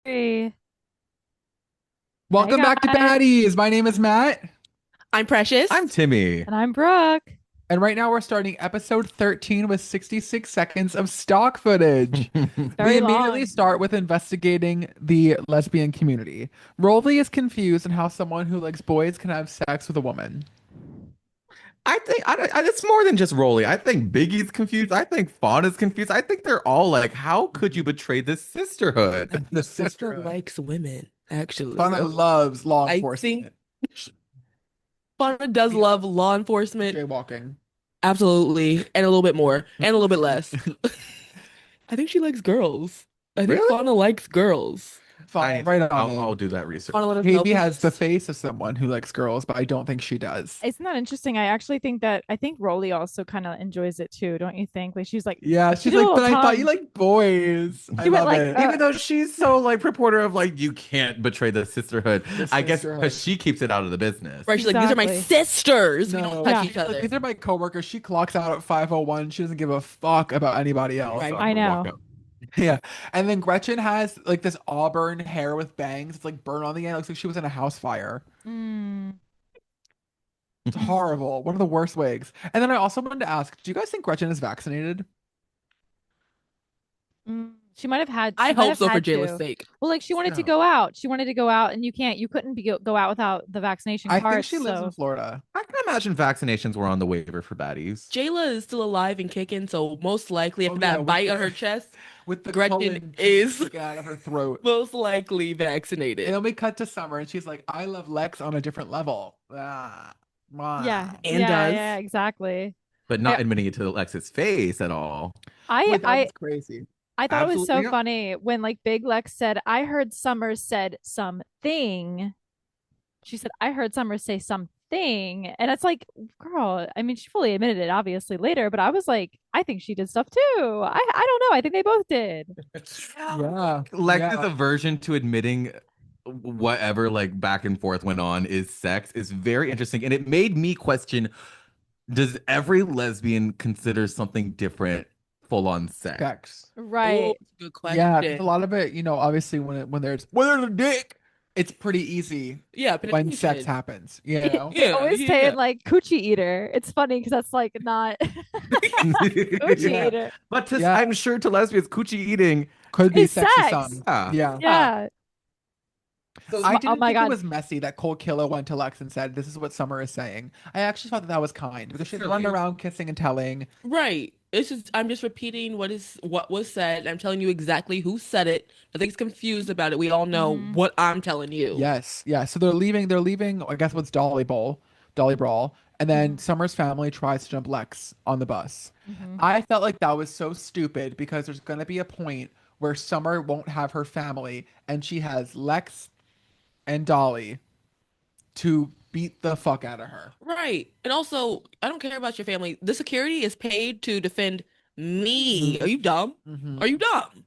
Hey, hey Welcome back to guys, Baddies. My name is Matt, I'm Precious. I'm Timmy. and I'm Brooke. and right now we're starting episode 13 with 66 seconds of stock footage. It's We very immediately long. start with investigating the lesbian community. Rolly is confused on how someone who likes boys can have sex with a woman. I think it's more than just Rolly. I think Biggie's confused. I think Fauna's confused. I think they're all like, how could you betray this sisterhood? The Fauna sisterhood. likes women, actually. Fauna loves law I think enforcement. Fauna does Yeah, love law enforcement, jaywalking. absolutely, and a little bit more, and a little bit less. I think she likes girls. I think Really? Fauna likes girls. Fauna, right on I'll it. do that research. Fauna, let us know, Katie has the please. face of someone who likes girls, but I don't think she does. Isn't that interesting? I think Rolly also kind of enjoys it too, don't you think? Like she's like Yeah, she she's did a like, little but I thought you tongue. liked boys. I She went love like it. Even though she's so like purporter of like you can't betray the sisterhood, The I guess because sisterhood. she keeps it out of the business. Right, she's like, these are my exactly. sisters. We don't No, touch Yeah, each she's like, other. these are my coworkers. She clocks out at 5:01. She doesn't give a fuck about anybody else. Right. I Stalker walk know. up. Yeah. And then Gretchen has like this auburn hair with bangs. It's like burnt on the end. It looks like she was in a house fire. Mm, It's horrible. One of the worst wigs. And then I also wanted to ask, do you guys think Gretchen is vaccinated? she might have had. I She might hope have so for had Jayla's to. sake. Well, like she wanted to No. go out. She wanted to go out, and you couldn't go out without the vaccination I think cards. she lives in So Florida. I can imagine vaccinations were on the waiver for baddies. Jayla is still alive and kicking, so most likely Oh after yeah, that bite on her chest, with the Gretchen colon just is sticking out of her throat. most likely And vaccinated. then we cut to Summer, and she's like, "I love Lex on a different level." yeah, And yeah, does. exactly. But I not admitting it to Alexis' face at all. I Wait, that I was crazy. I thought it was Absolutely so not. funny when like Big Lex said, I heard Summer said something. She said, I heard Summer say something. And it's like, girl, I mean, she fully admitted it obviously later, but I was like, I think she did stuff too. I don't know. I think they both did. Yeah, Lex's yeah. aversion to admitting whatever like back and forth went on is sex is very interesting, and it made me question: does every lesbian consider something different full on sex? Sex. Oh, Right. good Yeah, because question. a lot of it, obviously when there's a dick, it's pretty easy Yeah, when sex penetration. happens, you They, know? they Yeah, always say it yeah. like coochie eater. It's funny because that's like not coochie Yeah, eater. But yeah, I'm sure to lesbians, coochie eating, could be It's sex to sex. some. yeah. Yeah. Yeah. Yeah. So I Oh didn't my think it God. was messy that Cole Killer went to Lex and said, "This is what Summer is saying." I actually thought that that was kind because she's running around kissing and telling. right. It's just I'm just repeating what was said. I'm telling you exactly who said it. Nothing's confused about it. We all know Hmm. what I'm telling you. Yes, yeah. So they're leaving. They're leaving. I guess what's Dolly Brawl, and then Hmm. Summer's family tries to jump Lex on the bus. Hmm. I felt like that was so stupid because there's gonna be a point where Summer won't have her family, and she has Lex and Dolly to beat the fuck out of her. Right. And also, I don't care about your family. The security is paid to defend me. Are Mm-hmm. you dumb? Are you dumb?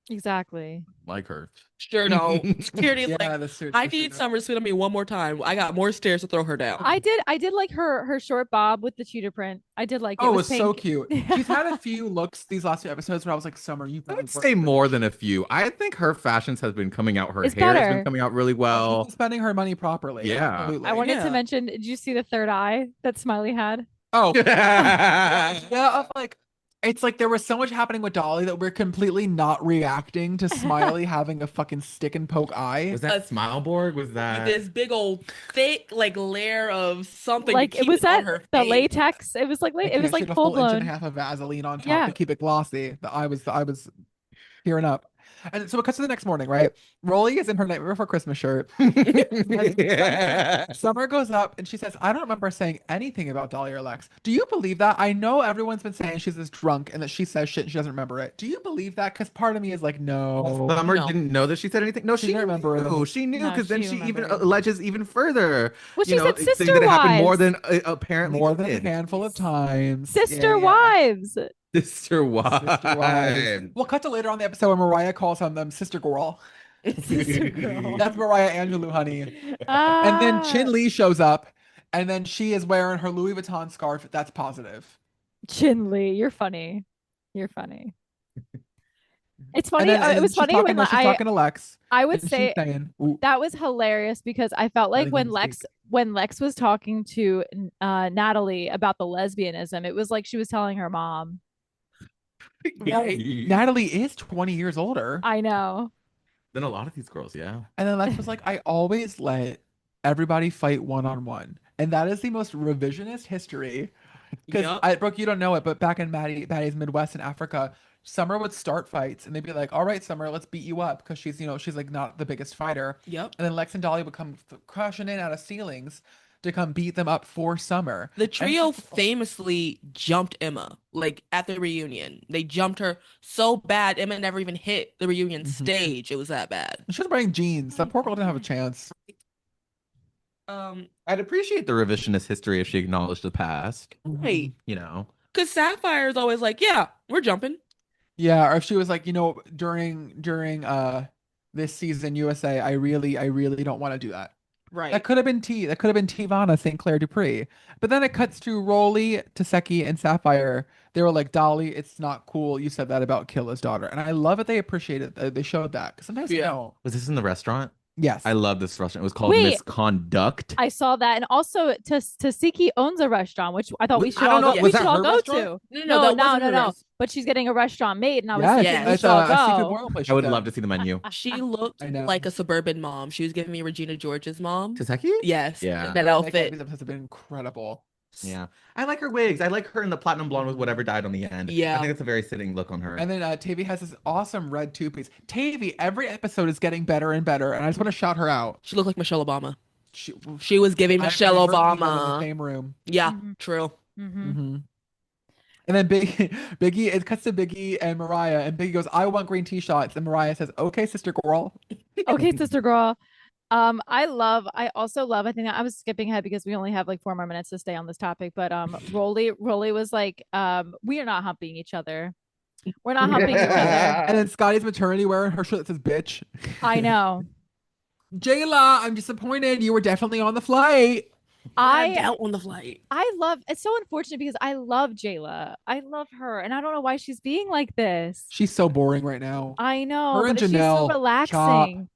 Exactly. Like her. Sure don't. Security is Yeah, like, the suit. I The suit. need Summer to spit on me one more time. I got more stairs to throw her down. I did like her short bob with the cheetah print. I did like it. Oh, It it was was so pink. cute. She's had a few looks these last few episodes where I was like, Summer, you I better would work say for more this. than a few. I think her fashions has been coming out. Her It's hair has been better. Yeah. coming out really No, she's well. been spending her money properly. Yeah. I Absolutely. wanted to Yeah. mention, did you see the third eye that Smiley had? Oh, the idea of like, it's like there was so much happening with Dolly that we're completely not reacting to Smiley having a fucking stick and poke eye. Was that Smileborg? Was that This big old thick like layer of something to Like it keep was it on that her the face. latex. I It was can't. She like had a full full inch and a blown. half of Vaseline on top to Yeah. keep it glossy. The eye was tearing up. And so it cuts to the next morning, right? Rolly is in her Nightmare Before Christmas shirt. And yeah. Summer goes up and she says, I don't remember saying anything about Dolly or Lex. Do you believe that? I know everyone's been saying she's this drunk and that she says shit and she doesn't remember it. Do you believe that? Because part of me is like, no, Summer No. didn't know that she said anything. No, she didn't remember it. She knew No, because then she she even remembered. alleges even further, Well, she said saying sister that it happened more wives. than apparently More than a did. handful of times. Sister Yeah. wives. Sister Sister wives. wives. We'll cut to later on the episode where Mariah calls on them sister girl. Sister girl. That's Mariah Angelou, honey. And then Ah, Chin Lee shows up, and then she is wearing her Louis Vuitton scarf. That's positive. Chinley, you're funny. You're funny. It's And funny. then It was she's funny talking when to she's talking to Lex, I would and she's say saying, "Ooh, that was hilarious because I felt like letting them speak." When Lex was talking to Natalie about the lesbianism, it was like she was telling her mom. Right. Natalie is 20 years older. I know. Then a lot of these girls, yeah. And then Lex was like, I always let everybody fight one on one. And that is the most revisionist history. Because Yup. Brooke, you don't know it, but back in Maddie's Midwest in Africa, Summer would start fights and they'd be like, all right, Summer, let's beat you up. Because she's like not the biggest fighter. Yep. And then Lex and Dolly would come crushing in out of ceilings to come beat them up for Summer. The And trio famously jumped Emma, like at the reunion. They jumped her so bad, Emma never even hit the reunion stage. It was that bad. she was wearing jeans. That poor girl didn't have a chance. I'd appreciate the revisionist history if she acknowledged the past. Right. You know. Because Sapphire is always like, yeah, we're jumping. Yeah, or if she was like, during this season USA, I really don't want to do that. Right. That could have been That could have been Tivana St. Clair Dupree. But then it cuts to Rolly, Taseki, and Sapphire. They were like, Dolly, it's not cool. You said that about Killa's daughter. And I love it. They appreciated that they showed that. Because sometimes they Yeah. don't. Was this in the restaurant? Yes. I love this restaurant. It was called Wait. Misconduct. I saw that, and also Tasiki owns a restaurant, which I thought we should I all don't go. know. We Was should that all her go restaurant? to. No, that wasn't no. hers. But she's getting a restaurant made, and I was Yes, thinking we it's should all a seafood go. boil place. I would she love said. to see the menu. She looked I know. like a suburban mom. She was giving me Regina George's mom. Taseki? Yes. Yeah. That outfit. These episodes have been incredible. Yeah. I like her wigs. I like her in the platinum blonde with whatever dyed on the end. Yeah. I think it's a very sitting look on her. And then Tavy has this awesome red two-piece. Tavy, every episode is getting better and better, and I just want to shout her out. She looked like Michelle Obama. She, She was giving Michelle I've never seen them in the Obama. same room. Yeah, Mhm. true. Mm-hmm. And then Biggie, it cuts to Biggie and Mariah, and Biggie goes, "I want green tea shots," and Mariah says, "Okay, sister girl." Okay, sister girl. I also love, I think I was skipping ahead because we only have like 4 more minutes to stay on this topic, but Rolly was like, we are not humping each other. We're not humping each other. And then Scotty's maternity wearing her shirt that says "bitch." I know. Jayla, I'm disappointed. You were definitely on the flight. I'm out on the flight. It's so unfortunate because I love Jayla. I love her, and I don't know why she's being like this. She's so boring right now. I know, Her but and she's so Janelle, relaxing.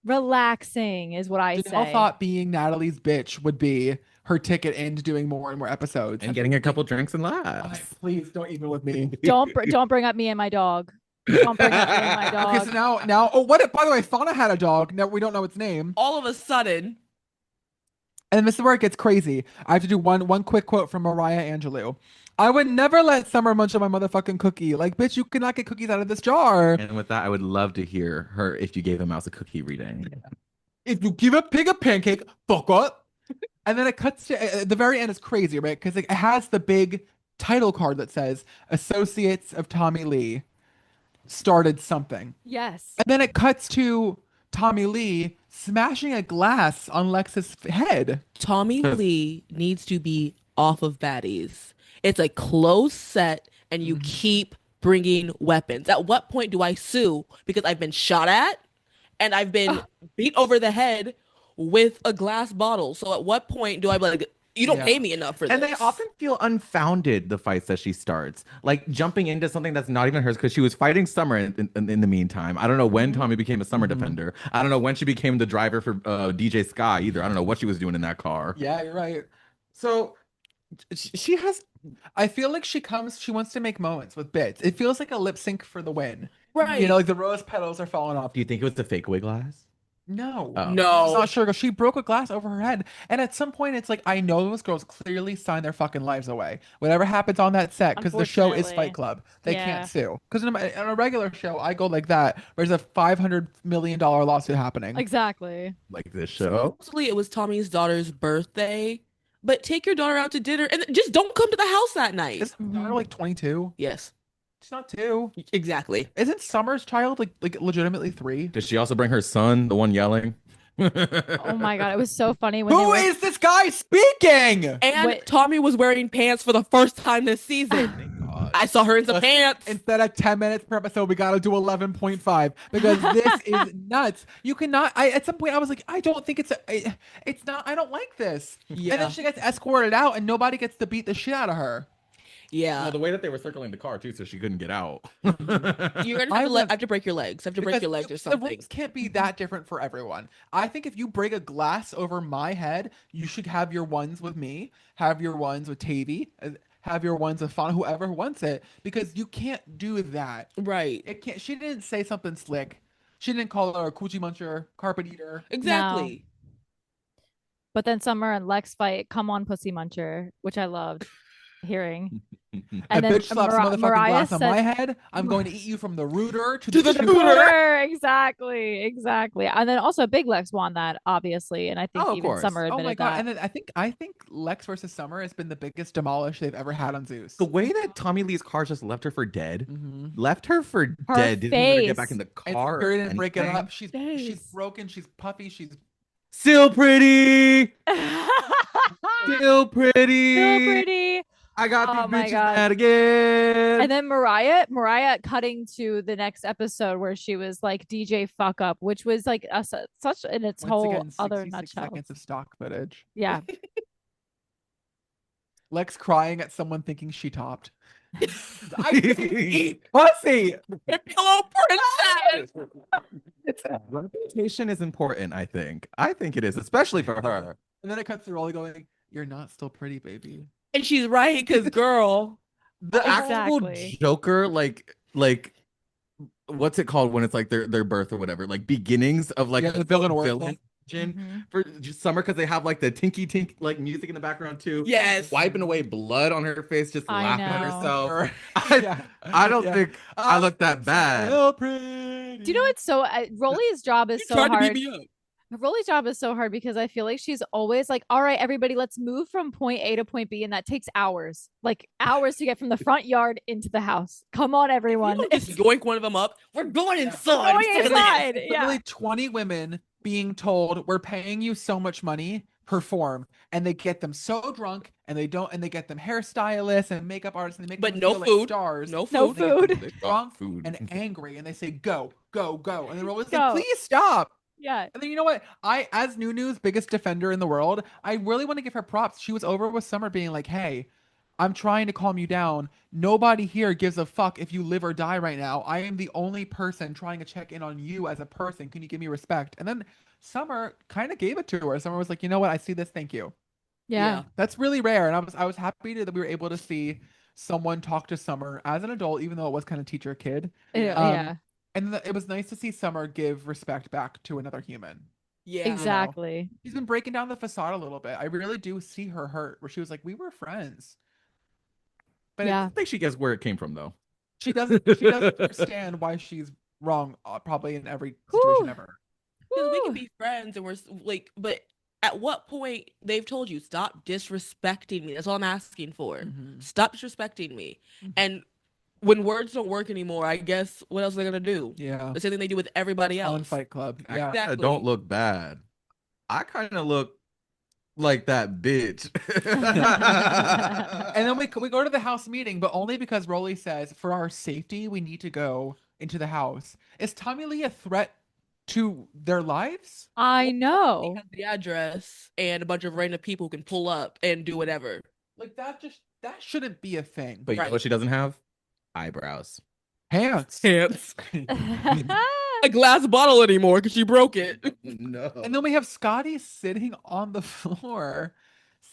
Relaxing is what I Janelle say. thought being Natalie's bitch would be her ticket into doing more and more episodes. And getting a couple drinks and laughs. Please don't even with me. Don't bring up me and my dog. Don't bring up me and my dog. Okay, so now, oh, what? By the way, Fauna had a dog. Now we don't know its name. All of a sudden, And this is where it gets crazy. I have to do one quick quote from Mariah Angelou. I would never let Summer munch on my motherfucking cookie. Like, bitch, you cannot get cookies out of this jar. And with that, I would love to hear her if you gave a mouse a cookie reading. If you give a pig a pancake, fuck up. And then it cuts to at the very end is crazy, right? Because it has the big title card that says Associates of Tommy Lee started something. Yes. And then it cuts to Tommy Lee smashing a glass on Lex's head. Tommy Lee needs to be off of Baddies. It's a closed set, and you keep bringing weapons. At what point do I sue? Because I've been shot at, and I've been beat over the head with a glass bottle. So at what point do I be like, you don't Yeah. pay me enough for this? And they often feel unfounded, the fights that she starts. Like jumping into something that's not even hers because she was fighting Summer in the meantime. I don't know when Tommy became a Summer defender. I don't know when she became the driver for DJ Sky either. I don't know what she was doing in that car. Yeah, you're right. So she has. I feel like she wants to make moments with bits. It feels like a lip sync for the win. Right. You know, like the rose petals are falling off. Do you think it was the fake away glass? No. Oh. I'm No. not sure. She broke a glass over her head. And at some point, it's like, I know those girls clearly signed their fucking lives away. Whatever happens on that set, because the show is Unfortunately. Fight Club. They Yeah. can't sue. Because on a regular show, I go like that. There's a $500 million lawsuit happening. Exactly. Like this show? Supposedly it was Tommy's daughter's birthday, but take your daughter out to dinner and just don't come to the house that night. Isn't Summer like 22? Yes, She's not 2. exactly. Isn't Summer's child like legitimately 3? Did she also bring her son, the one yelling? Oh my god, it was so funny when Who is this guy speaking? And Wait. Tommy was wearing pants for the first time this season. I saw her in some pants. Instead of 10 minutes per episode, we got to do 11.5 because this is nuts. You cannot. At some point, I was like, I don't think it's not. I don't like this. Yeah. And then she gets escorted out, and nobody gets to beat the shit out of her. Yeah. Well, the way that they were circling the car too, so she couldn't get out. You're gonna I have to break your legs. Have to break because your legs or the something. rules can't be that different for everyone. I think if you break a glass over my head, you should have your ones with me, have your ones with Tavy, have your ones with Fauna, whoever wants it, because you can't do that. Right. It can't. She didn't say something slick. She didn't call her a coochie muncher, carpet eater. Exactly. But then Summer and Lex fight, come on, pussy muncher, which I loved hearing. A And then bitch slaps a motherfucking Mariah glass on said, my head. I'm going to eat you from the rooter to To the the shooter. shooter. Exactly. And then also Big Lex won that, obviously. And I think Oh, of even course. Summer Oh my admitted god! that. And then I think Lex versus Summer has been the biggest demolish they've ever had on Zeus. The way that Tommy Lee's car just left her for dead, Mm-hmm. left her for Her dead, didn't even let her get face. back in the And car. Fury Or didn't break it anything. up. She's Face. broken. She's puffy. She's Still pretty. Still Still pretty. pretty. I got Oh these my bitches God. mad again. And then Mariah cutting to the next episode where she was like DJ fuck up, which was like such in its once whole again other 66 nutshell. seconds of stock footage. Yeah. Lex crying at someone thinking she topped. I didn't eat pussy. Pillow princess. Reputation is important, I think. I think it is, especially for her. And then it cuts through all going, "You're not still pretty, baby." And she's right, because girl. The actual Exactly. Joker, like what's it called when it's like their birth or whatever, like beginnings of like Yeah, the villain origin. origin Mhm. for just Summer, because they have like the tinky tink like music in the background too. Yes. Wiping away blood on her face, just I laughing at know. herself. Yeah. I don't Yeah. think I look that bad. Still pretty. Do you know what's so Rolly's job is You so tried to hard? beat me up. Rolly's job is so hard because I feel like she's always like, all right, everybody, let's move from point A to point B. And that takes hours, like hours to get from the front yard into the house. Come on, everyone. You don't just yoink one of them up. We're going inside. Going Stick it in. inside. It's Yeah. literally 20 women being told, "We're paying you so much money, perform," and they get them so drunk, and they get them hairstylists and makeup artists, and they make But them no feel like food. stars. No No food. They get them food. drunk Food. and angry, and they say, "Go, go, go," and then Rolly's Go. like, "Please stop." Yeah. And then you know what? As Nunu's biggest defender in the world, I really want to give her props. She was over with Summer being like, "Hey, I'm trying to calm you down. Nobody here gives a fuck if you live or die right now. I am the only person trying to check in on you as a person. Can you give me respect?" And then Summer kind of gave it to her. Summer was like, "You know what? I see this. Thank you." Yeah. That's really rare, and I was happy that we were able to see someone talk to Summer as an adult, even though it was kind of teacher kid. Yeah. And it was nice to see Summer give respect back to another human. Yeah. Exactly. She's been breaking down the facade a little bit. I really do see her hurt, where she was like, "We were friends," but Yeah. I think she gets where it came from though. she doesn't understand why she's wrong, probably in every situation Whew. ever. Because we Woo. can be friends and we're like, but at what point they've told you stop disrespecting me? That's all I'm asking for. Mhm. Stop disrespecting me. Mhm. And when words don't work anymore, I guess what else are they gonna do? Yeah. The same thing they do with everybody On else. Fight Club. I Yeah. kinda Exactly. don't look bad. I kind of look like that bitch. And then we go to the house meeting, but only because Rolly says, "For our safety, we need to go into the house." Is Tommy Lee a threat to their lives? I He know. has the address and a bunch of random people who can pull up and do whatever. Like that shouldn't be a thing. But you know Right. what she doesn't have? Eyebrows. Hands. Can't a glass bottle anymore because she broke it. No. And then we have Scotty sitting on the floor,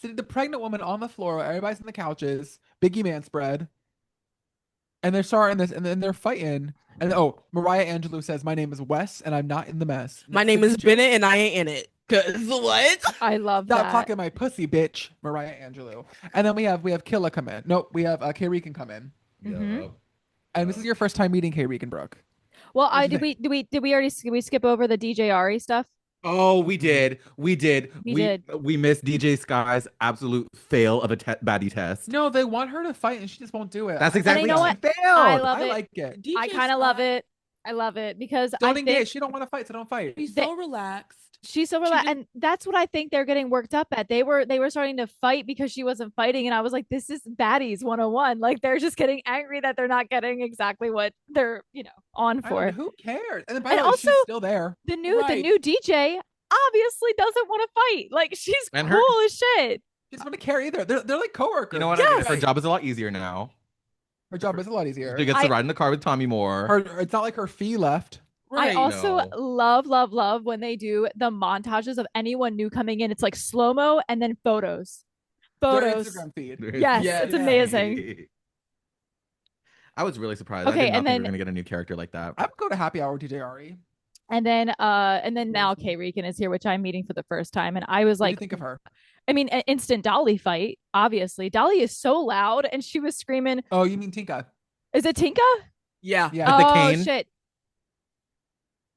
the pregnant woman on the floor. Everybody's on the couches. Biggie man spread. And they're starting this, and then they're fighting. And Mariah Angelou says, "My name is Wes, and I'm not in the mess." My name is Bennett and I ain't in it. Cause what? I love Stop that. talking my pussy, bitch. Mariah Angelou. And then we have Killa come in. Nope, we have Kay Regan come in. Mhm. And this is your first time meeting Kay Regan, Brooke. Well, What'd you did we already skip over the DJ Ari stuff? Oh, we did. We did. We did. We missed DJ Sky's absolute fail of a baddie test. No, they want her to fight, and she just won't do it. That's I- exactly you know how what? she failed. I love I it. like it. DJ I kind of love Scott, it. I love it because Don't I engage. think She don't want to fight, so don't fight. She's They- so relaxed. she's so She relaxed, just- and that's what I think they're getting worked up at. They were starting to fight because she wasn't fighting, and I was like, this is Baddies 101. Like they're just getting angry that they're not getting exactly what they're on I for. don't- who cares? And then by And the way, also- she's still there. The new Right. DJ obviously doesn't want to fight. Like she's And cool her- as shit. She doesn't want to care either. They're like coworkers. You know what? I get it. Her job is a lot easier now. Her job is a lot easier. She gets to ride in the car with Tommy Moore. It's not like her fee left. I also No. love when they do the montages of anyone new coming in. It's like slow-mo and then photos. Their Photos. Instagram feed. Yes, Yeah. it's amazing. I was really surprised. Okay, I did not and think we then- were gonna get a new character like that. I would go to happy hour with DJ Ari. And then now Kay Rican is here, which I'm meeting for the first time. And I was What do you like, think of her? I mean, an instant Dolly fight, obviously. Dolly is so loud and she was screaming, Oh, you mean Tinka? is it Tinka? Yeah. Yeah. With the Oh cane? shit.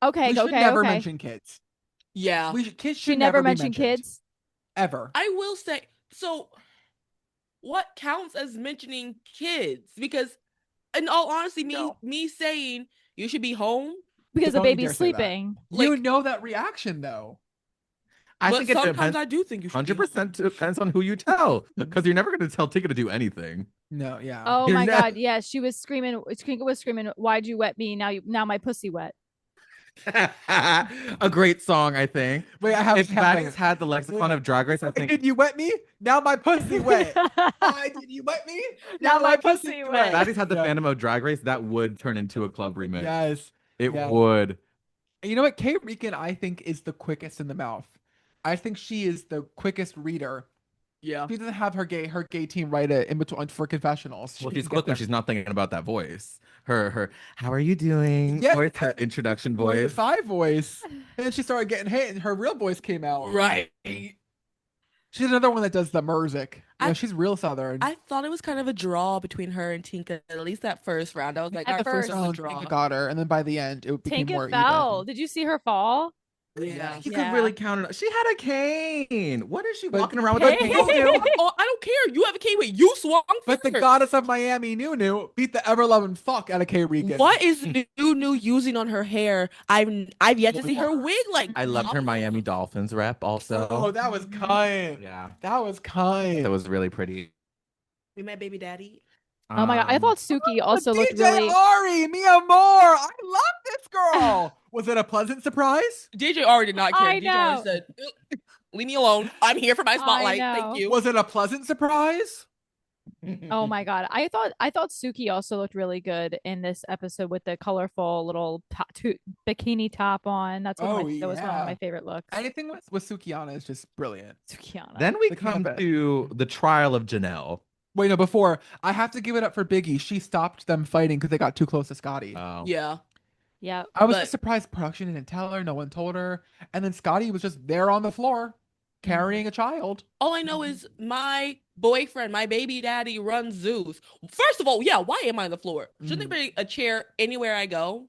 Okay, We should okay, never okay. mention kids. Yeah. Kids She should never be mentioned kids. Ever. I will say, so what counts as mentioning kids? Because in all honesty, me saying you should be home, Because the Don't you baby's dare say that. sleeping. You like- know that reaction though. I but think it sometimes depends. I do think you should be 100% depends on who you tell, because you're never gonna tell Tika to do anything. No, yeah. Oh You're my not- god, yeah, she was screaming. Tinka was screaming, "Why'd you wet me? Now my pussy wet." A great song, I think. Wait, I have. If Baddies had the lexicon of Drag Race, I think Did you wet me? Now my pussy wet. Why did you wet me? Now my pussy wet. Baddies had the Yeah. fandom of Drag Race, that would turn into a club remix. Yes. It yes. would. And you know what? Kay Rican, I think, is the quickest in the mouth. I think she is the quickest reader. Yeah. She doesn't have her gay team write it in between for confessionals. Well, She she's can quick get when them. she's not thinking about that voice. Her how are you doing? Yeah. Or her introduction Or the voice. side voice. And then she started getting hit and her real voice came out. Right. She's another one that does the Merzic. She's real Southern. I thought it was kind of a draw between her and Tinka, at least that first round. I was like, At all right, first. this is a Oh, draw. Tinka got her. And then by the end, it became more Tinka fell. Did you see her fall? Yeah. You Yeah. could really count it. She had a cane. What is she But- walking around with a Cane? cane? Oh, I don't care. You have a K with you swung But the first. goddess of Miami, Nunu, beat the ever loving fuck out of Kay Rican. What is new using on her hair? I've yet to see her wig like. I loved her Miami Dolphins rep also. Oh, that was kind. Yeah. That was kind. That was really pretty. We met baby daddy. Oh my god, I thought Suki also looked DJ really. Ari, mi amor. I love this girl. Was it a pleasant surprise? DJ already did not care. I DJ already know. said, "Leave me alone. I'm here for my spotlight. know. Thank you." Was it a pleasant surprise? Oh my god, I thought Suki also looked really good in this episode with the colorful little bikini top on. That was one of yeah. my favorite looks. Anything with Sukiana is just brilliant. Sukiana. Then we The come gambit. to the trial of Janelle. Wait, no, before. I have to give it up for Biggie. She stopped them fighting because they got too close to Scotty. Oh. Yeah. yeah. I was but- just surprised production didn't tell her. No one told her. And then Scotty was just there on the floor carrying a child. All I know is my boyfriend, my baby daddy, runs zoos. First of all, yeah, why am I on the floor? Shouldn't there be a chair anywhere I go?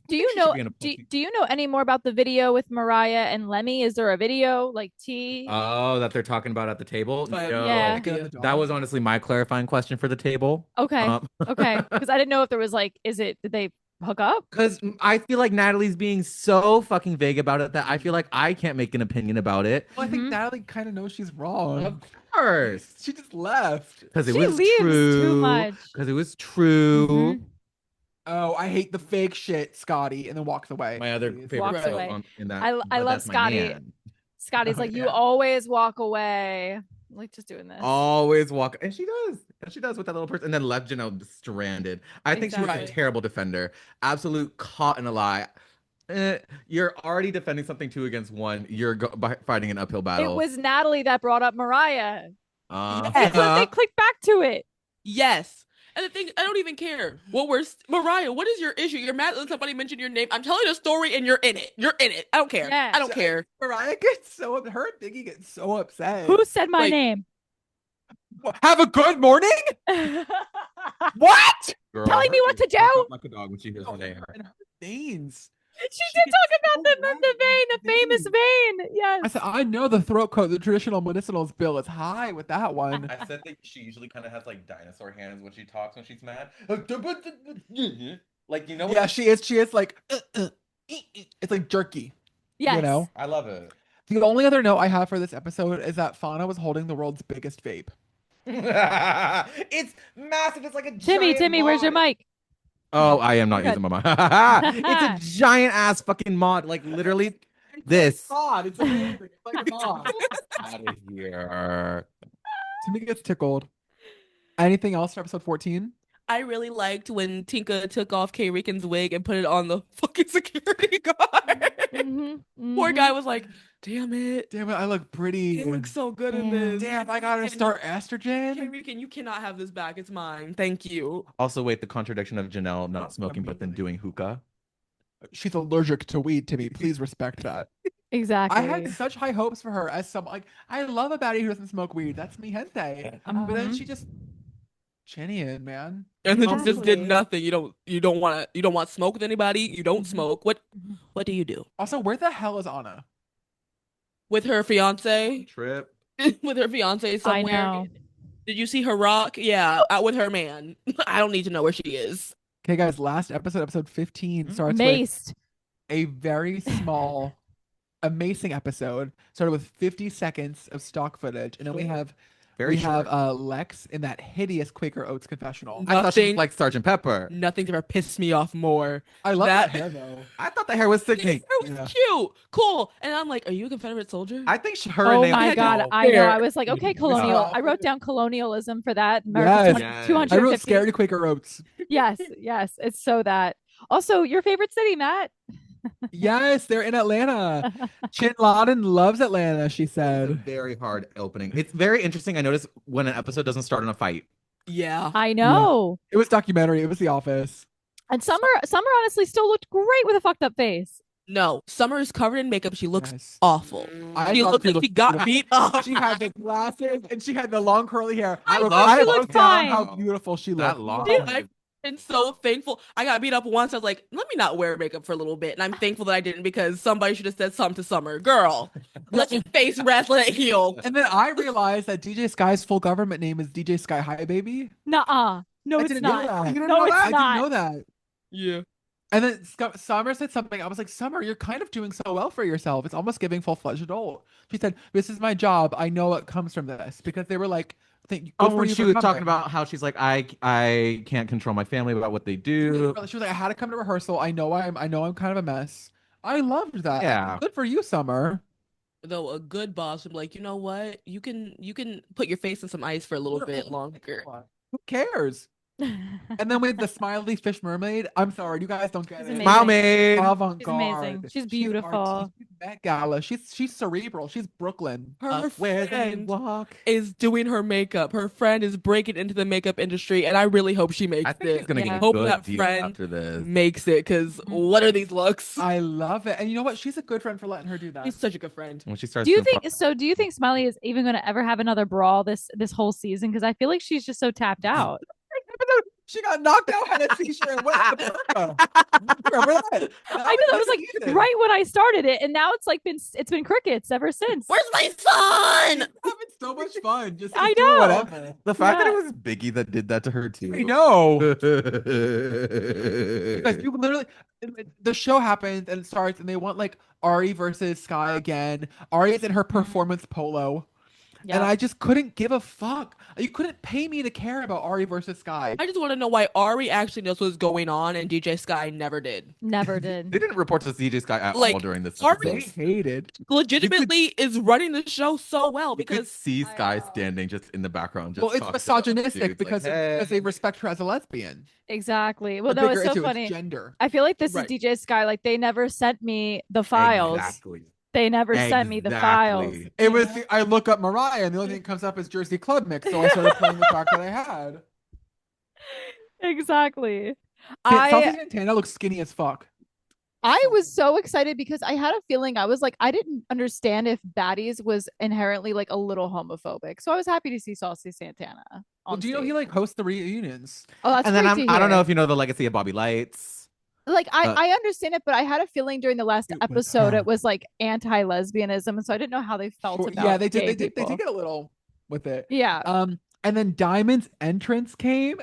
Do you she should know? be in a Do, pussy. do you know any more about the video with Mariah and Lemmy? Is there a video like T? Oh, that they're talking about at the table? But- No. Yeah. That was honestly my clarifying question for the table. Okay, okay, because I didn't know if there was like, did they hook up? Because I feel like Natalie's being so fucking vague about it that I feel like I can't make an opinion about it. Well, I think Mhm. Natalie kind of knows she's wrong. Of course. She just left. Because it She was leaves true. too much. Because it was true. Mhm. Oh, I hate the fake shit, Scotty, and then walks away. My other Please. favorite Walks quote away. in that. I but love that's my Scotty. man. Scotty's Oh, like, you yeah. always walk away. Like just doing this. Always walk, and she does. And she does with that little person, and then left Janelle stranded. I think she was a Exactly. terrible defender. Absolute caught in a lie. You're already defending something 2 against 1. You're fighting an uphill battle. It was Natalie that brought up Mariah. Uh, It's like they clicked back to it. Yes. And the thing, I don't even care. Mariah, what is your issue? You're mad that somebody mentioned your name. I'm telling a story and you're in it. You're in it. I don't care. Yeah. I don't care. Mariah gets so her and Biggie get so upset. Who said my Wait. name? Have a good morning? What? girl, Telling her me what face to perks do? up like a dog when she hears Oh, her name. and her veins. She She did gets talk about so the vein, the red. famous vein. Yes. I said, I know the throat coat, the traditional medicinals bill is high with that one. I said that she usually kind of has like dinosaur hands when she talks when she's mad. Like, you know what? Yeah, she is. She is like, it's like jerky. Yes. You know? I love it. The only other note I have for this episode is that Fauna was holding the world's biggest vape. It's massive. It's like a Timmy, where's your mic? Oh, I am not Good. using my mic. It's a giant ass fucking mod. Like literally, This. God, it's amazing. It's like God. Out of here. Timmy gets tickled. Anything else for episode 14? I really liked when Tinka took off K. Rican's wig and put it on the fucking security guard. Poor guy was like, damn it. Damn it, I look pretty. It looks so good in Damn. this. Damn, I gotta start K. estrogen. Rican, you cannot have this back. It's mine. Thank you. Also, wait, the contradiction of Janelle not smoking but then doing hookah. She's allergic to weed, Timmy. Please respect that. Exactly. I had such high hopes for her as some like I love a baddie who doesn't smoke weed. That's mi gente. But then she just chinny man. And then just did Exactly. nothing. You don't want to smoke with anybody. You don't smoke. What do you do? Also, where the hell is Anna? With her fiance? Trip. With her fiance somewhere. know. Did you see her rock? Yeah, out with her man. I don't need to know where she is. Okay, guys, last episode 15 starts with Maced. a very small, amazing episode. Started with 50 seconds of stock footage, and then we have Very short. Lex in that hideous Quaker Oats confessional. I thought she Nothing- was like Sergeant Pepper. Nothing's ever pissed me off more. I love that that- hair though. I thought the hair was sickening. It was Yeah. cute, cool, and I'm like, "Are you a Confederate soldier?" I think her Oh and my Naomi God. know. I know. Fair. I was like, okay, colonial. I wrote down colonialism for that. Yes. America's Yes. 250. I wrote scared of Quaker Oats. Yes, yes. It's so that. Also, your favorite city, Matt? Yes, they're in Atlanta. Chin Laden loves Atlanta, she It's a said. very hard opening. It's very interesting. I noticed when an episode doesn't start in a fight. Yeah. I know. It was documentary. It was The Office. And Summer honestly still looked great with a fucked up face. No, Summer is covered in makeup. She looks Yes. awful. I She thought looked she like she looked got beautiful. beat up. She had the glasses and she had the long curly hair. I wrote- love she wrote looked down fine. how beautiful she looked. That long. Dude, I've been so thankful. I got beat up once. I was like, let me not wear makeup for a little bit. And I'm thankful that I didn't because somebody should have said something to Summer. Girl, let your face rest, let it heal. And then I realized that DJ Sky's full government name is DJ Sky Hi Baby. Nuh-uh. No, I it's didn't know not. that. You don't No, know it's that? I not. didn't know that. Yeah. And then Summer said something. I was like, Summer, you're kind of doing so well for yourself. It's almost giving full-fledged adult. She said, this is my job. I know what comes from this. Because they were like, Oh, when she was talking about how she's like, I can't control my family about what they do. She was like, I had to come to rehearsal. I know I'm kind of a mess. I loved that. Yeah. Good for you, Summer. Though a good boss would be like, you know what? You can put your face in some ice for a little bit longer. Who cares? And then with the smiley fish mermaid, I'm sorry, you guys don't get She's it. amazing. Smile maid. Avant-garde. amazing. She's beautiful. artistic. She's Met Gala. She's cerebral. She's Brooklyn. Her Where they friend walk. is doing her makeup. Her friend is breaking into the makeup industry, and I really hope she makes I think it. she's gonna Yeah. get a Hope good that deal friend after this. makes it, because what are these looks? I love it. And you know what? She's a good friend for letting her do that. She's such a good friend. When she starts Do you doing think so? Do you think Smiley is even going to ever have another brawl this whole season? Because I feel like she's just so tapped out. She got knocked out had a seizure and went to the Remember that? I know that was like Season. right when I started it, and now it's been crickets ever since. Where's my son? Having so much fun. Just I doing know. whatever. the fact that Yeah. it was Biggie that did that to her too. I know. know. Because you literally, the show happens and it starts, and they want like Ari versus Sky again. Ari is in her performance polo. And Yeah. I just couldn't give a fuck. You couldn't pay me to care about Ari versus Sky. I just want to know why Ari actually knows what's going on and DJ Sky never did. Never They did. didn't report to CJ Sky at Like, all during this Ari- They episode. hated. Legitimately is running the show so well You could because see Sky standing just in the background. Just Well, it's talking to other misogynistic dudes, because like, because they "Hey." respect her as a lesbian. Exactly. Well, Or no, bigger it's so issue, funny. gender. I feel like this Right. is DJ Sky. Like they never sent me the files. Exactly. They never sent me the files. Exactly. It was. I look up Mariah, and the only thing that comes up is Jersey Club Mix. So I started playing the track that I had. Exactly. Saucy Santana looks skinny as fuck. I was so excited because I had a feeling I was like I didn't understand if Baddies was inherently like a little homophobic. So I was happy to see Saucy Santana. Well, On do you know he stage. like hosts the reunions? Oh, that's And then great to I don't know hear. if you know the legacy of Bobby Lights. Like Uh, I understand it, but I had a feeling during the last It was episode her. it was like anti-lesbianism, and so I didn't know how they felt Sure, about yeah, they did. gay They did. They people. did get a little with it. Yeah. And then Diamond's entrance came.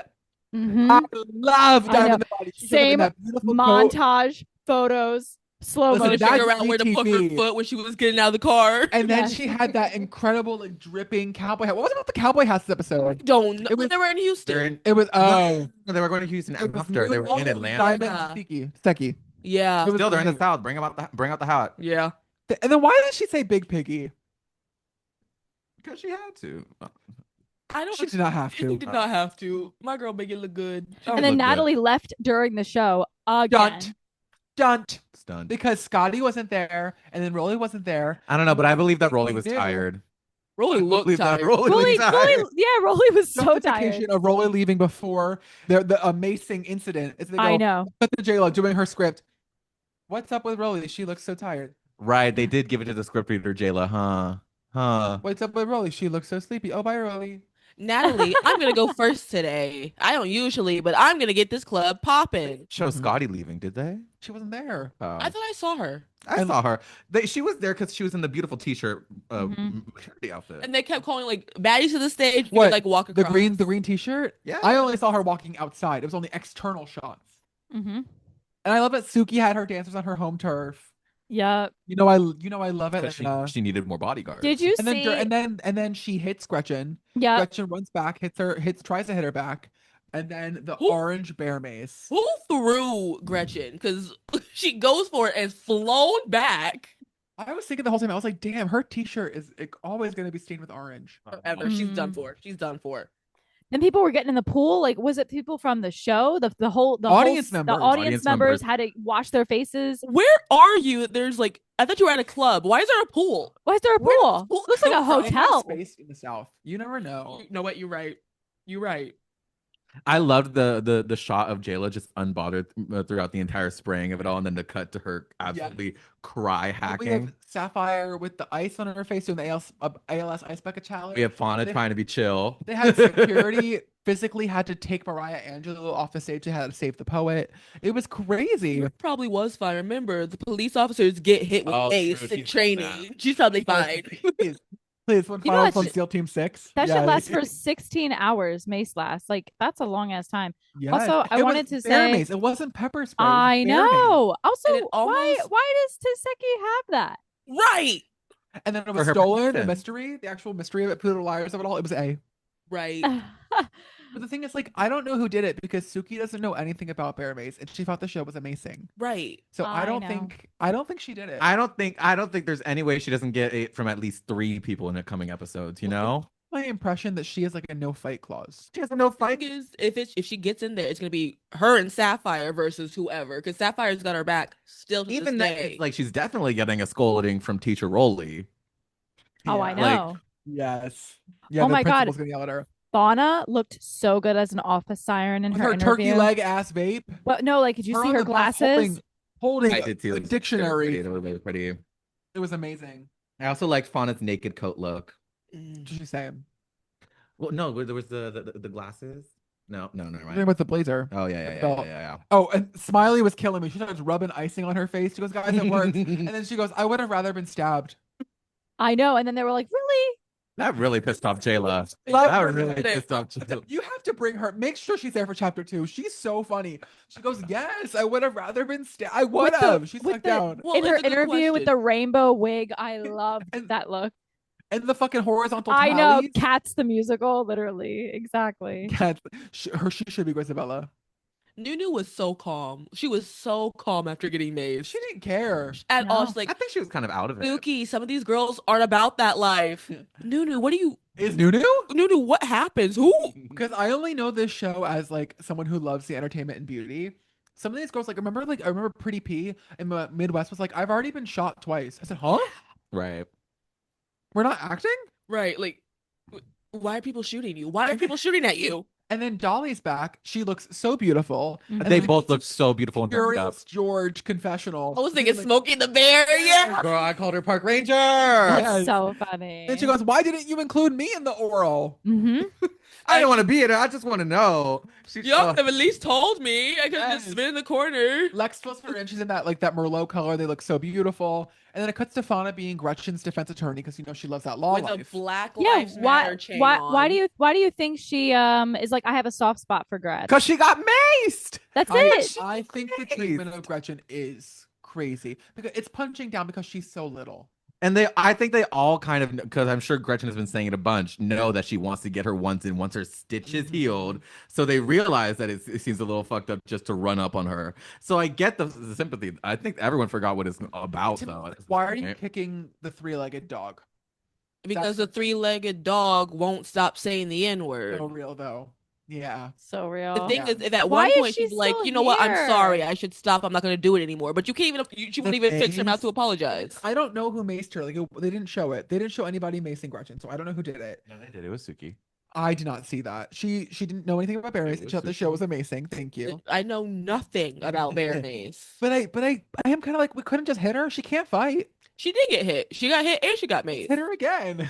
Mhm. I love I Diamond know. the Body. She showed up in Same that beautiful coat. Montage photos, slow was Listen, trying to motion. figure that's out where to put her GTV. foot when she was getting out of the car. And then Yes. she had that incredible, like, dripping cowboy hat. What was it about the cowboy hats this episode? Don't know. It was- They were in They're Houston. in, It was no, they were going to Houston it was after. They were in also Atlanta. Diamond Yeah. and Sticky. Yeah. It was Still, they're in the great. South. Bring out the hat. Yeah. And then why did she say Big Piggy? Because she had to. I don't. She did not have She to. did not have to. My girl make it look good. She Oh, And did then look good. Natalie left during the show Dunt. again. Dunt. Stunned. Because Scotty wasn't there, and then Rolly wasn't there. I don't know, but I believe that Rolly We was knew. tired. Rolly I looked believe that tired. Rolly Rolly, was tired. Rolly, yeah, Rolly was so tired. Justification of Rolly leaving before the amazing incident is they go, I know. cut to J-Lo doing her script. What's up with Rolly? She looks so tired. Right, they did give it to the scriptwriter, Jayla, huh? What's up with Rolly? She looks so sleepy. Oh, bye, Rolly. Natalie, I'm gonna go first today. I don't usually, but I'm gonna get this club popping. Show Mhm. Scotty leaving, did they? She wasn't there. Oh. I thought I saw her, I And- saw her. She was there because she was in the beautiful t-shirt maternity outfit. and they kept calling like baddies to the stage. What? Like walk The across. green T-shirt. Yeah. I only saw her walking outside. It was only external shots. Mm-hmm. And I love that Suki had her dancers on her home turf. Yeah. I love it. Because And, she needed more bodyguards. Did you and see? then she hits Gretchen. Yeah. Gretchen runs back, tries to hit her back, and then the Who- orange bear mace. Who threw Gretchen? Because she goes for it and flown back. I was thinking the whole time, I was like, damn, her T-shirt is always going to be stained with orange. Forever. She's done Mm. for. She's done for. And people were getting in the pool. Like, was it people from the show? The Audience the members. audience Audience members members. had to wash their faces. Where are you? There's like I thought you were at a club. Why is there a pool? Why is there a Where did pool? this pool Looks like a come from? They have hotel. space in the South. You never know. You know what? You're right. You're right. I loved the shot of Jayla just unbothered throughout the entire spraying of it all, and then the cut to her absolutely cry We hacking. have Sapphire with the ice on her face doing the ALS ice bucket challenge. We have Fauna They- trying to be chill. They had security physically had to take Mariah Angelou off the stage. They had to save the poet. It was crazy. It probably was fine. Remember, the police officers get hit with Oh, mace true. in She's training. bad. She's probably fine. Please, when You know Final what? from SEAL Team 6. That Yeah. should last for 16 hours. Mace lasts. Like, that's a long ass time. Yes. Also, I It was wanted to bear say- mace. It wasn't pepper spray. It was I bear mace. know. Also, And it why almost- does Taseki have that? Right. And then it For was her stolen. The protection. mystery, the actual mystery of it, Poodle Liars of it all. It was A. Right. But the thing is, like, I don't know who did it because Suki doesn't know anything about bear mace, and she thought the show was amazing. Right. So I I don't know. think she did it. I don't think there's any way she doesn't get it from at least 3 people in the coming episodes. You know, My impression that she has like a no fight clause. she has a no fight. Thing is, if she gets in there, it's gonna be her and Sapphire versus whoever, because Sapphire's got her back still to Even this that, day. like she's definitely getting a scolding from Teacher Rolly. Oh, I Yeah. know. Yes. Yeah. Oh the my God. principal's gonna yell at her. Fauna looked so good as an office siren in With her her turkey interview. leg ass vape. What? No, like, did you see on her the bus glasses? holding I did see a them. dictionary. They were really pretty. It was amazing. I also liked Fauna's naked coat look. Mm. What did she say? Well, no, there was the glasses. No, never Talking mind. about the blazer. Oh yeah, the yeah, belt. yeah. Oh, and Smiley was killing me. She starts rubbing icing on her face. She goes, guys, it works. And then she goes, I would have rather been stabbed. I know. And then they were like, really? That really pissed off Jayla. Love That her. really pissed off Jayla. You have to bring her. Make sure she's there for chapter 2. She's so funny. She goes, yes, I would have rather been stabbed. I would With the- have. She with sat the- down. Well, in her it's a good interview with question. the rainbow wig, I loved And- that look. And the fucking horizontal I know. tallies. Cats the musical, literally. Exactly. Cats. She should be Grisabella. Nunu was so calm. She was so calm after getting mazed. She didn't care. At all, No. she's like, I think she was kind of out of it. Suki, some of these girls aren't about that life. Nunu, what do you? Is Nunu? Nunu, what happens? Who? Because I only know this show as like someone who loves the entertainment and beauty. Some of these girls, like, I remember Pretty P in the Midwest was like, I've already been shot twice. I said, huh? Right. We're not acting? Right, like, why are people shooting you? Why are people shooting at you? And then Dolly's back. She looks so beautiful. Mhm. And They then both look so beautiful and dressed up. Curious George confessional. I was thinking Like, Smokey the Bear. Yeah. Girl, I called her Park Ranger. Yes. So funny. Then she goes, why didn't you include me in the oral? hmm I didn't want to be in it. I just want to know. She, Y'all could have at least told me. I could have Yes. just been in the corner. Lex fills her in. She's in that Merlot color. They look so beautiful. And then it cuts to Fauna being Gretchen's defense attorney because she loves that law With a life. Black Yeah. Lives Matter chain Why on. do you think she is like, I have a soft spot for Gretch? Because she got maced. That's it. I think the Nice. treatment of Gretchen is crazy because it's punching down because she's so little. I think they all kind of, because I'm sure Gretchen has been saying it a bunch, know that she wants to get her once in, once her stitch is healed. So they realize that it seems a little fucked up just to run up on her. So I get the sympathy. I think everyone forgot what it's about, though. At this Why are you point. kicking the three-legged dog? Because the three-legged dog won't stop saying the N-word. So real though. Yeah. So The real. thing Yeah. is, if at Why one is point she she's like, still you know what, I'm sorry, here? I should stop, I'm not going to do it anymore. But you can't even, she won't even fix her mouth to apologize. I don't know who maced her. Like they didn't show it. They didn't show anybody macing Gretchen, so I don't know who did it. No, they did. It was Suki. I did not see that. She didn't know anything about Bear Mace. It was She thought the show Suki. was amazing. Thank you. I know nothing about Bear Mace. But I am kind of like we couldn't just hit her. She can't fight. She did get hit. She got hit and she got made. Hit her again.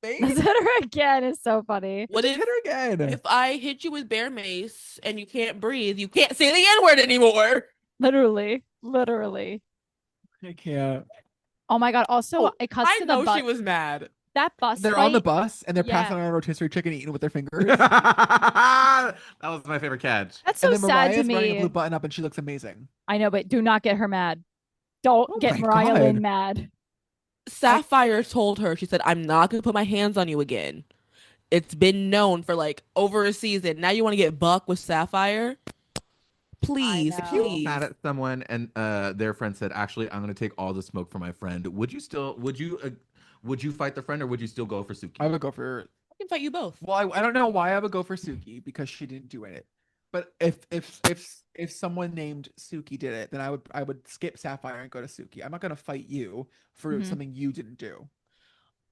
Mace, Hit her again is so funny. What just if, hit her again. if I hit you with Bear Mace and you can't breathe, you can't say the N-word anymore? Literally. Literally. I can't. Oh my God. Also, Oh, it cuts I to the know bus. she was mad. That bus They're fight. on the bus and they're Yeah. passing on a rotisserie chicken eating with their fingers. That was my favorite catch. That's so And then sad to Mariah's wearing a me. blue button up and she looks amazing. I know, but do not get her mad. Don't Oh get my Mariah God. Lynn mad. Sapphire told her, she said, I'm not going to put my hands on you again. It's been known for like over a season. Now you want to get buck with Sapphire? Please, know. If you were please. mad at someone and their friend said, "Actually, I'm going to take all the smoke for my friend," would you fight the friend or would you still go for Suki? I would go for. I can fight you both. Well, I don't know why I would go for Suki because she didn't do it. But if someone named Suki did it, then I would skip Sapphire and go to Suki. I'm not gonna fight you for Mhm. something you didn't do.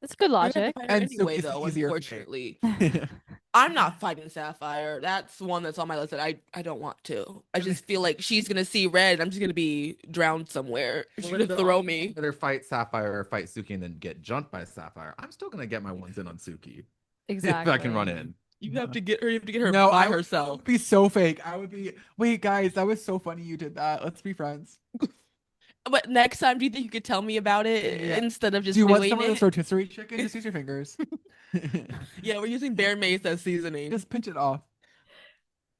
That's good You're gonna have to logic. fight her And anyway, Suki's though, easier for me. unfortunately. I'm not fighting Sapphire. That's one that's on my list that I don't want to. I just feel like she's gonna see red and I'm just gonna be drowned somewhere. She's gonna throw me. Either fight Sapphire or fight Suki and then get jumped by Sapphire. I'm still going to get my ones in on Suki Exactly. if I can run in. You have to get her. You have to get her No, by I would herself. be so fake. I would be. Wait, guys, that was so funny. You did that. Let's be friends. But next time, do you think you could tell me about it Yeah. instead of just Do you want doing some of it? this rotisserie chicken? Just use your fingers. Yeah, we're using Bear Mace as seasoning. Just pinch it off.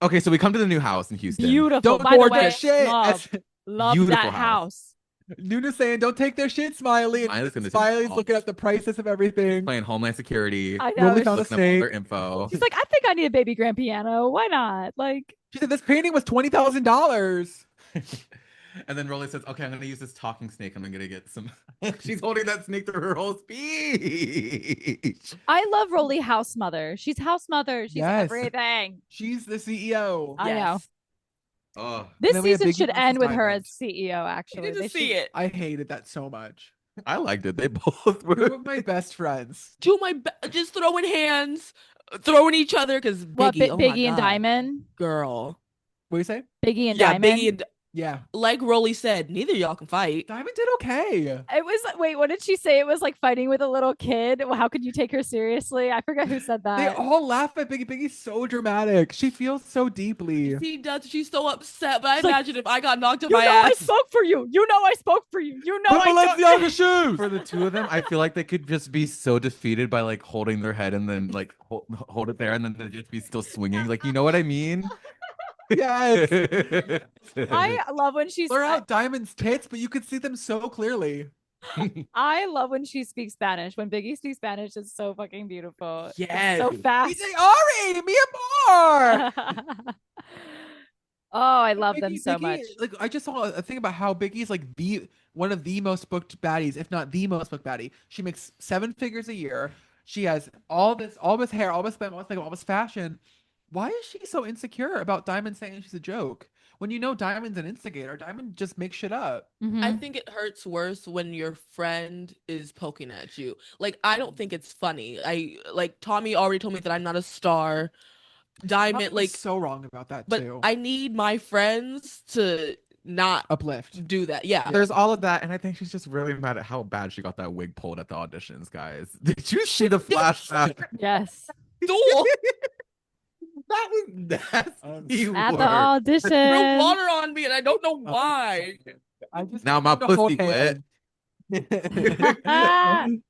Okay, so we come to the new house in Houston. Beautiful. Don't By the board way, their shit. love Beautiful that house. house. Nuna's saying, "Don't take their shit, Smiley." Smiley's gonna take Smiley's all- looking at the prices of everything. Playing Homeland Security, I know. Rolly found a looking up all their snake. info. She's like, I think I need a baby grand piano. Why not? Like, She said this painting was $20,000. And then Rolly says, "Okay, I'm gonna use this talking snake. I'm gonna get some." She's holding that snake through her whole speech. I love Rolly house mother. She's house mother. She's Yes. everything. She's the CEO. I know. Oh, This then we have season Biggie should versus end with her Diamond. as CEO, You actually. need They to see should- it. I hated that so much. I liked it. They both Two were. of my best friends. Two of my just throwing hands, throwing each other because What, Biggie, oh my Biggie and God. Diamond? Girl. What do you say? Biggie and Yeah, Diamond? Biggie and Yeah. like Rolly said, neither of y'all can fight. Diamond did okay. It was like, wait, what did she say? It was like fighting with a little kid. Well, how could you take her seriously? I forget who said They that. all laugh at Biggie. Biggie's so dramatic. She feels so deeply. She does. She's so upset. But I She's like, imagine if I got knocked on You my know I ass. spoke for you. You know I spoke for you. You know Put I don't. Balenciaga shoes. For the two of them, I feel like they could just be so defeated by like holding their head and then like hold it there and then they'd just be still swinging. Like, you know what I mean? Yes. I love when she's. Blur out Diamond's tits, but you could see them so clearly. I love when she speaks Spanish. When Biggie speaks Spanish, it's so fucking beautiful. It's Yes. so fast. DJ Ari, mi amor. Oh, I love them Biggie- so Biggie, much. Like I just saw a thing about how Biggie's like the one of the most booked baddies, if not the most booked baddie. She makes 7 figures a year. She has all this hair, all this makeup, all this fashion. Why is she so insecure about Diamond saying she's a joke? When you know Diamond's an instigator, Diamond just makes shit up. Mhm. I think it hurts worse when your friend is poking at you. Like, I don't think it's funny. Like Tommy already told me that I'm not a star. Diamond, Tommy was like, so wrong about that but too. I need my friends to not Uplift. do that. Yeah. There's all of that, and I think she's just really mad at how bad she got that wig pulled at the auditions, guys. Did you see the flashback? Yes. Duel. That was nasty. At the work. audition. Threw water on me, and I don't know why. I just Now my wanted to hold pussy wet. hands.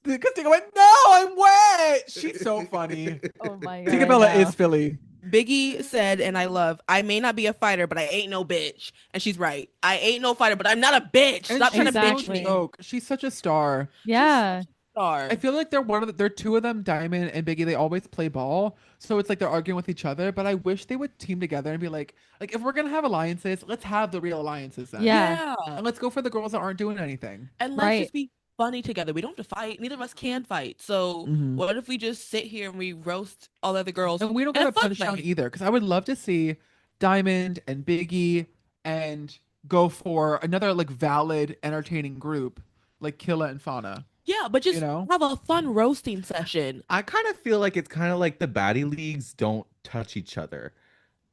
Because Tigabella went, no, I'm wet. She's so funny. Oh my god. Tigabella I know. is Philly. Biggie said, and I love, I may not be a fighter, but I ain't no bitch. And she's right. I ain't no fighter, but I'm not a bitch. And Stop trying to she's bitch Exactly. me. joke. She's such a star. She's such Yeah. a star. I feel like they're two of them, Diamond and Biggie. They always play ball, so it's like they're arguing with each other. But I wish they would team together and be like if we're gonna have alliances, let's have the real alliances then. Yeah. Yeah. And let's go for the girls that aren't doing anything. And let's Right. just be funny together. We don't have to fight. Neither of us can fight. So Mhm. what if we just sit here and we roast all the other girls? And we don't in get a a fun punch down way? either, because I would love to see Diamond and Biggie and go for another like valid, entertaining group like Killa and Fauna. Yeah, but just You know? have a fun roasting session. I kind of feel like it's kind of like the baddie leagues don't touch each other,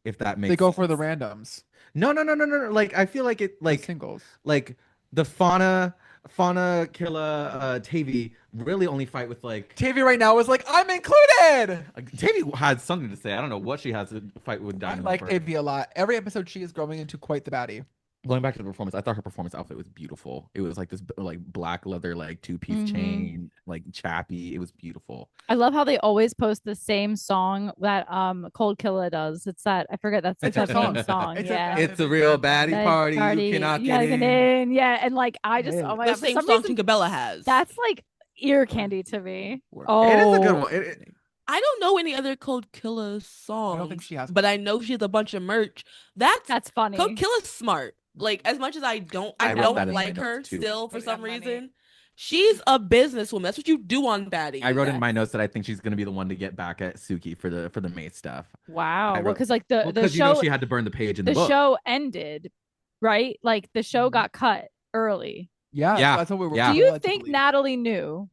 if that makes They go sense. for the randoms, No, no, no, no, no. Like I feel like it the singles. like the Fauna, Killa, Tavy really only fight with like Tavy right now is like, I'm included. Tavy had something to say. I don't know what she has to fight with I Diamond like over. Tavy a lot. Every episode, she is growing into quite the baddie. Going back to the performance, I thought her performance outfit was beautiful. It was like this like black leather like two-piece Mhm. chain, like chappy. It was beautiful. I love how they always post the same song that Cold Killa does. It's that I forget that's It's her her song. theme song. It's a yeah. bad- It's a real baddie That party. You cannot yeah, get in. Yeah, and like I just Hey. oh my The god, for same some song reason Tinkerbella has. that's like ear candy to me. Word. Oh, It is a good one. I don't know any other Cold Killa songs. I don't think she has but I know she has a bunch of merch. that's funny. Cold Killa's smart. Like as much as I don't I wrote don't that in my like her notes, too. still for Put it some on money. reason. She's a businesswoman. That's what you do on Baddies. I wrote in my notes that I think she's gonna be the one to get back at Suki for the Mace stuff. Wow. I Well, wrote- because like the Because you show know she had to burn the page in the the book. show ended, right? Like the show Mhm. got cut early. Yeah, Yeah, that's what we were. yeah. Do you led to think believe. Natalie knew?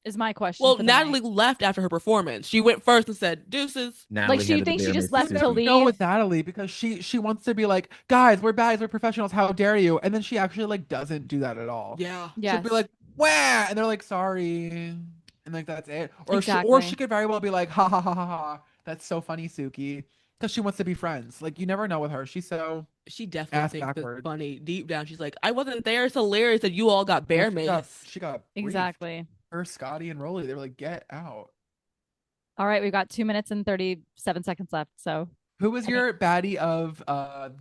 Is my question. Well, for the Natalie night. left after her performance. She went first and said, "Deuces." Natalie she had to thinks she bear just Miss left to Suki. leave? No, with Natalie because she wants to be like, guys, we're baddies, we're professionals. How dare you? And then she actually like doesn't do that at all. Yeah. Yes. She'll be like, wah, and they're like, sorry, and like that's it. Or Exactly. she could very well be like, ha ha ha ha ha. That's so funny, Suki, because she wants to be friends. Like you never know with her. She's so She definitely Ass thinks backwards. it's funny. Deep down, she's like, "I wasn't there. It's hilarious that you all got bear mace." She got briefed. Exactly. Her, Scotty, and Rolly. They were like, get out. All right, we've got 2 minutes and 37 seconds left. So Who was I your baddie of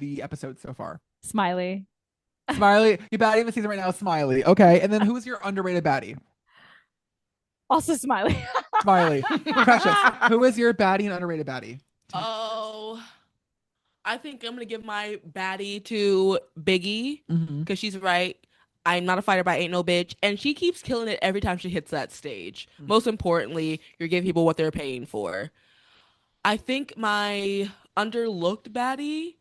the episode so far? Smiley. Smiley. Your baddie of the season right now is Smiley. Okay, and then who was your underrated baddie? Also Smiley. Smiley. Precious. Who is your baddie and underrated baddie? Oh, I think I'm gonna give my baddie to Biggie Mm-hmm. because she's right. I'm not a fighter, but I ain't no bitch, and she keeps killing it every time she hits that stage. Mhm. Most importantly, you're giving people what they're paying for. I think my underlooked baddie.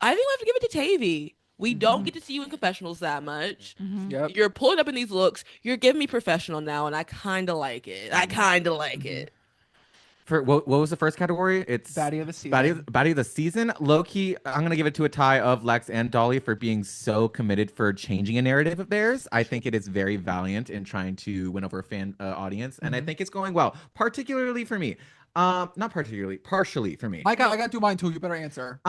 I think I have to give it to Tavy. We don't get to see you in confessionals that much. Mhm. Yep. You're pulling up in these looks. You're giving me professional now, and I kind of like it. I kind of like it. For what was the first category? It's Baddie of the season. Baddie of the season. Low key, I'm gonna give it to a tie of Lex and Dolly for being so committed for changing a narrative of theirs. I think it is very valiant in trying to win over a fan audience, and I Mhm. think it's going well, particularly for me. Not particularly, partially for me. I got to do mine too. You better answer.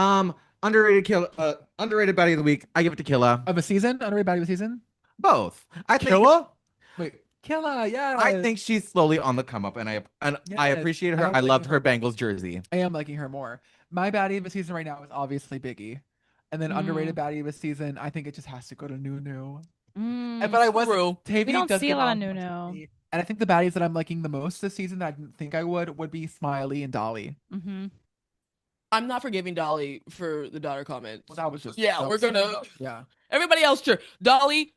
Underrated Baddie of the week. I give it to Killa. Of a season? Underrated baddie of the season? Both. I think Killa? Wait. Killa, yeah. I think she's slowly on the come up, and I Yes, appreciate I her. don't I like loved her. her Bengals jersey. I am liking her more. My baddie of the season right now is obviously Biggie. And then underrated baddie of the season, I think it just has to go to Nunu. Mm. But I was True. Tavy We don't does see give a lot off of much Nunu. to me. And I think the baddies that I'm liking the most this season that I didn't think I would be Smiley and Dolly. Mm-hmm. I'm not forgiving Dolly for the daughter comments. Well, that was just Yeah, that we're was- gonna. Yeah. Everybody else, sure. Dolly,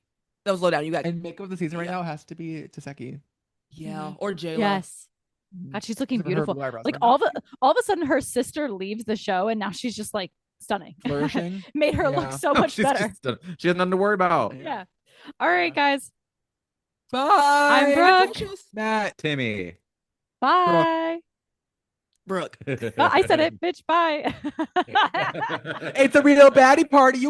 that was low down. You got And makeup of the season right Yeah. now has to be Taseki. yeah, or Jayla. Yes. God, she's looking Except for her beautiful. blue eyebrows, Like but no. all of a sudden her sister leaves the show and now she's just like stunning. Flourishing. Made her Yeah. look so much She's better. just- she has nothing to worry about. Yeah. All right, guys. Bye. I'm Brooke. Matt. Timmy. Bye. Brooke. I said it, bitch. Bye. It's a real baddie party. You